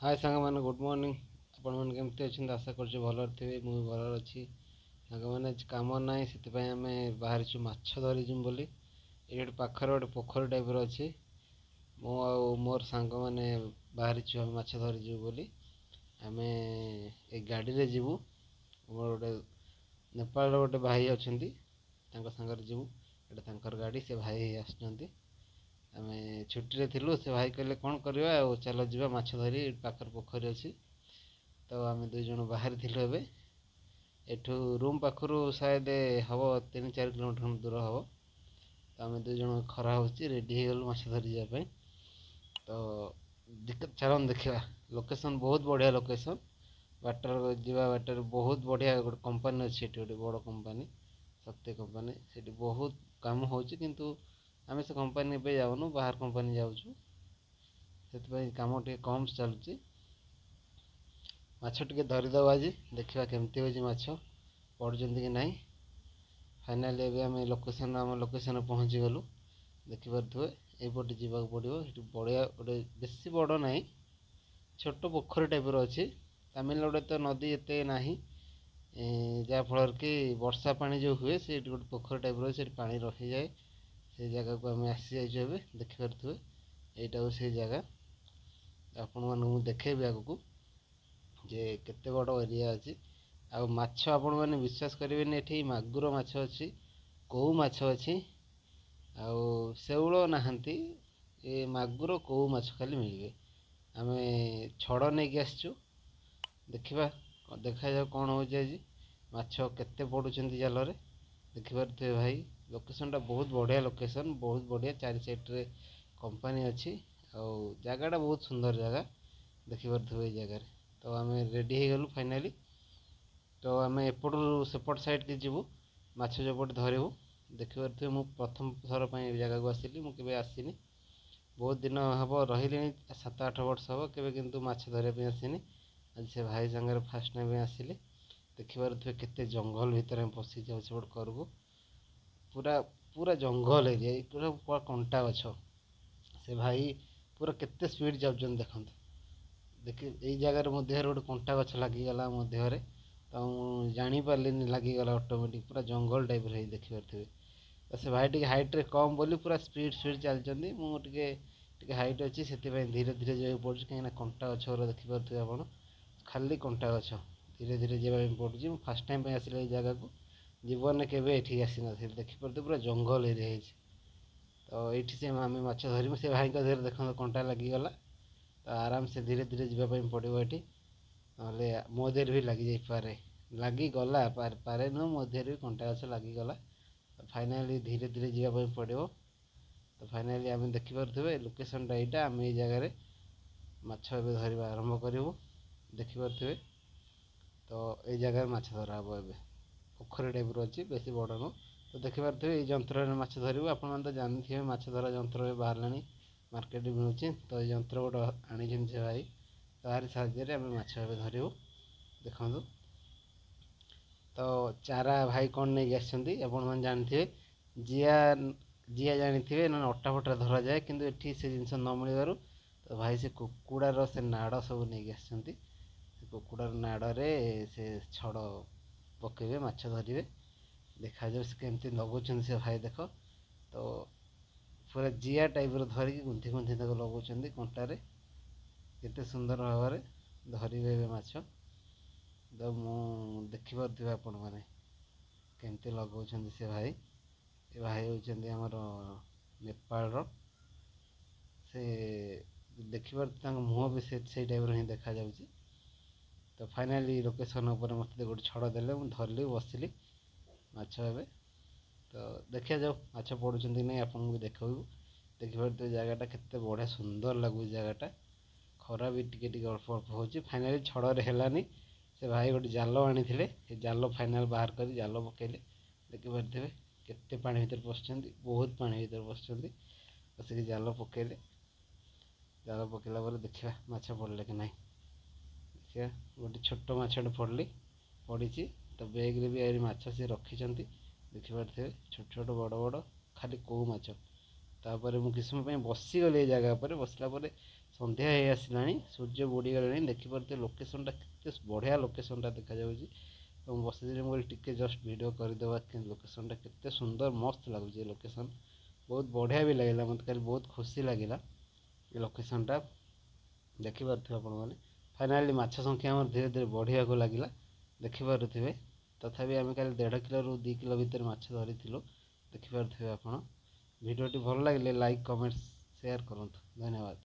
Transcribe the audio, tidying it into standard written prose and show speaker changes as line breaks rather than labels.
हाय सांग मैंने good morning. आपण मैंने केमती अच्छे आशा कर भल थे मुझे भल अच्छी सांग मैंने कम ना से आम बाहरी माछ धरीजु बोली ये पाखर गोटे पोखरी टाइप अच्छी मु मोर सांग मैंने बाहरी आम माछ धरीजु बोली आम ए गाड़ी रे जीवु मोर गोटे नेपाल गोटे भाई अच्छा सागर जीवु एटा गाड़ी से भाई आसुँच आम छुट्टी रे थिलु से भाई कहले कौन करवा चलो जीवा माछ धरी पाखर पोखरी अच्छी तो आम दुई जन बाहरी थिलु एबे एठू रूम पाखरु शायद हम 3-4 किलोमीटर दूर हम तो आम दुई जन खरा हो रेडी हो गलु माछ धरी जावाई। तो चलन देखा लोकेशन बहुत बढ़िया लोकेशन बाटर जीवा बाटर बहुत बढ़िया गोटे कंपनी अच्छी गोटे बड़ कंपनी शक्ति कंपनी से बहुत काम हो किंतु आम से कंपनी पे जाऊनु बाहर कंपनी जाऊँ से कम टे कम चलुची माछ टे धरीदब आज देखा केमती हो माछ पड़ुंट कि ना। फाइनाली एवं आम लोकेशन पहुँची गलु देखिपे यपटे जावाक पड़ो ये बढ़िया गोटे बेसी बड़ ना छोट पोखरी टाइप अच्छी तमिलनाडु तो नदी एत ना जहाँफल कि वर्षा पानी जो हुए से गोटे पोखरी टाइप रही पानी रही जाए से जगह को आम आसी जाइए देखिपे यहीटा से जगह आपण मानक देखेबी आगक जे केते बड़ एरिया अच्छी आ माछ आपण मैंने विश्वास करेंगे ये मागुर माछ अच्छी कौ माछ अच्छी आउ शेउल नहांती ये मागुर कौ माछ खाली मिलबे आम छड़ नहीं आसचु देखा देखा जाओ कौन हो माछ केते पड़ुंट जाल देखिपे भाई लोकेशन बहुत बढ़िया लोकेशन बहुत बढ़िया चारि साइड रे कंपनी अच्छी आउ जगहटा बहुत सुंदर जगह देखिपे जगह तो आम रेडी हो गलु फाइनाली। तो आम एपटू सेपट साइड के जीवु माछ जोपटे धरबू देखिपे मु प्रथम थर पर जगह को आसिली मुझे आसनी बहुत दिन हम रही 7-8 वर्ष हम केवे किंतु माछ धरने आसनी आज से भाई सागर फास्ट टाइम आसिली देखिपे केते जंगल भितर पशि जाऊँ करबू पूरा पूरा जंगल एरिया पूरा पूरा कंटा गछ से भाई पूरा केते स्पीड जाऊँ देखते देखिए यही जगार मध्य गोटे कंटा गछ लगिगला मध्य तो जापारे लगिगला ऑटोमेटिक पूरा जंगल टाइप रही देखिपे तो से भाई टे हाइट रे कम बोली पूरा स्पीड स्पीड चलती मुझे हाइट अच्छी से धीरे धीरे जावाक पड़े कहीं कंटा गछ देखिपे आप खाली कंटा गछ धीरे धीरे जावाक पड़ू फास्ट टाइम आसिले जगह को जीवन में केवे एठी आसी ना देखिपे पूरा जंगल एरिया है तो ये से आम माछ धरमु से भाई देहर देखो कंटा लगिगला तो आराम से धीरे धीरे जावाई पड़ो ये ना मो देहर भी लग जापे लगिगला पारे नुह मो देहर भी कंटा गछ लगिगला तो फाइनाली धीरे धीरे जावाई पड़ो। तो फाइनाली आम देखिपे लोकेशन यहाँ आम ये जगार माछ धरवा आरंभ करूँ देखिपे तो ये जगह माछ धरा हम ए पोखरी टाइप अच्छी बेसी बड़ नु तो देखिपे ये जंत्र माछ धरू आप तो जानते माछ धरा जंत्र बाहर मार्केट मिलूँ तो ये जंत्र गोटे आनी से भाई तार साहाय्य आम माछ धरू देखु। तो चारा भाई कौन नहीं आसमें जानते जिया जिया जानी ना अटा फटा धरा जाए कि ये से जिन न मिलवर तो भाई से कुकुड़ार से नाड़ सब नहीं आसती कुकुड़ार नाड़े से छड़ पकेबे माछ धरवे देखा जाए से केमती लगुच से भाई देख तो पूरा जिया टाइप धरिकी गुंथि गुंथि लगुच कंटार केते सुंदर भाव धरवे माछ तो मु देखिपे आपण मैंने केमती लगुच से भाई ये भाई होती आमर नेपाल से देखिपे मुँह भी से टाइप हिं देखा जाऊँगी। तो फाइनाली लोकेशन उपर मत गोटे छड़ देले धरली बसिली माछ ए तो देखा जाओ माछ पड़ुंट नहीं आपको भी देखू देखिपे जगहटा केते बढ़िया सुंदर लगुच जगहटा खरा भी टिके अल्प अल्प हो फाइनाली छड़े है से भाई गोटे जाल आनी जाल फाइनाल बाहर कर जाल पकेले देखिपे केते पानी भीतर पशुंट बहुत पानी भीतर पशुंट बस जाल पकेले जाल पकेला देखा माछ पड़े कि ना देखिए गोटे छोट माछटे पड़ली पड़ी तो बैग रे भी माछ से रखी देखिपे छोट छोट बड़ बड़ खाली कौ माछ तापर मुझे किसी समय बसीगली जगह पर बसला ସନ୍ଧ୍ୟା ହେଇ ଆସିଲାଣି, ସୂର୍ଯ୍ୟ ବୁଡ଼ିଗଲାଣି। ଦେଖିପାରୁଥିବେ ଲୋକେସନ୍ଟା କେତେ ବଢ଼ିଆ ଲୋକେସନ୍ଟା ଦେଖାଯାଉଛି। ଏବଂ ବସିଥିଲି, ମୁଁ କହିଲି ଟିକେ ଜଷ୍ଟ ଭିଡ଼ିଓ କରିଦେବା, ଲୋକେସନ୍ଟା କେତେ ସୁନ୍ଦର ମସ୍ତ ଲାଗୁଛି। ଏ ଲୋକେସନ୍ ବହୁତ ବଢ଼ିଆ ବି ଲାଗିଲା ମୋତେ, କାଲି ବହୁତ ଖୁସି ଲାଗିଲା ଏ ଲୋକେସନ୍ଟା। ଦେଖିପାରୁଥିବେ ଆପଣମାନେ, ଫାଇନାଲି ମାଛ ସଂଖ୍ୟା ଆମର ଧୀରେ ଧୀରେ ବଢ଼ିବାକୁ ଲାଗିଲା, ଦେଖିପାରୁଥିବେ। ତଥାପି ଆମେ କାଲି 1.5 କିଲୋରୁ 2 କିଲୋ ଭିତରେ ମାଛ ଧରିଥିଲୁ, ଦେଖିପାରୁଥିବେ ଆପଣ। ଭିଡ଼ିଓଟି ଭଲ ଲାଗିଲେ ଲାଇକ୍, କମେଣ୍ଟ, ସେୟାର କରନ୍ତୁ। ଧନ୍ୟବାଦ।